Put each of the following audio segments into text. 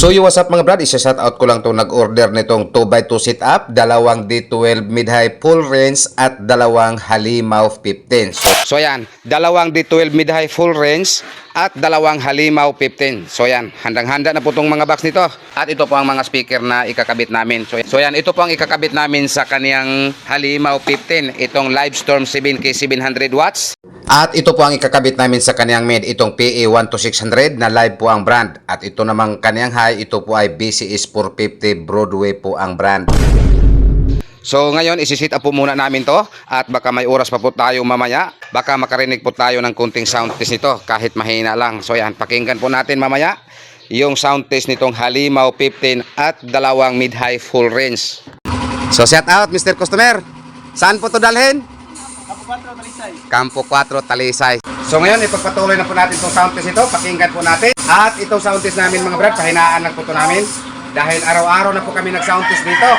So what's up mga brad, isa-shout out ko lang itong nag-order nitong 2x2 sit-up, dalawang D12 mid-high full range at dalawang halimaw 15. So yan, dalawang D12 mid-high full range at dalawang halimaw 15. So yan, handang-handa na po itong mga box nito. At ito po ang mga speaker na ikakabit namin. So yan, ito po ang ikakabit namin sa kaniyang halimaw 15, itong Livestorm 7K 700 watts. At ito po ang ikakabit namin sa kaniyang mid, itong PA12600 na live po ang brand. At ito namang kaniyang high, ito po ay BCS 450 Broadway po ang brand. So ngayon, isi-sit up po muna namin to at baka may oras pa po tayo mamaya. Baka makarinig po tayo ng kunting sound test nito kahit mahina lang. So yan, pakinggan po natin mamaya yung sound test nitong halimaw 15 at dalawang mid-high full range. So shout out Mr. Customer. Saan po to dalhin? Campo 4 Talisay. So ngayon, ipagpatuloy na po natin itong sound test ito. Pakinggan po natin. At itong sound test namin mga brad, pahinaan lang po ito namin. Dahil araw-araw na po kami nag-sound test dito.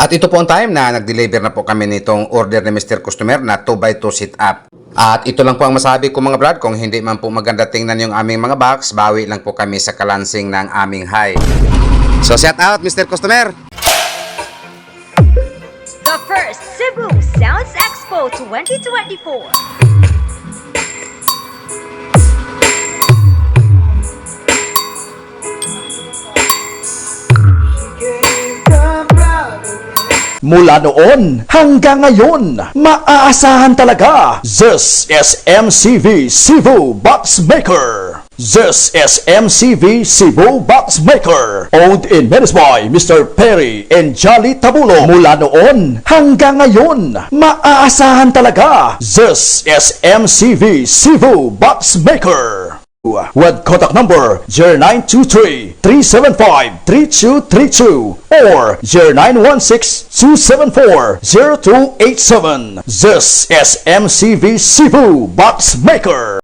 At ito po ang time na nag-deliver na po kami nitong order ni Mr. Customer na 2x2 sit-up. At ito lang po ang masabi ko mga brad, kung hindi man po maganda tingnan yung aming mga box, bawi lang po kami sa kalansing ng aming high. So shout out Mr. Customer! The first Cebu Sounds Expo 2024. Mula noon hanggang ngayon, maaasahan talaga. This is MCV Cebu Box Maker. This is MCV Cebu Box Maker. Owned and managed by Mr. Perry and Jolly Tabulo. Mula noon hanggang ngayon, maaasahan talaga. This is MCV Cebu Box Maker. With contact number 0923-375-3232 or 0916-274-0287. This is MCV Cebu Box Maker.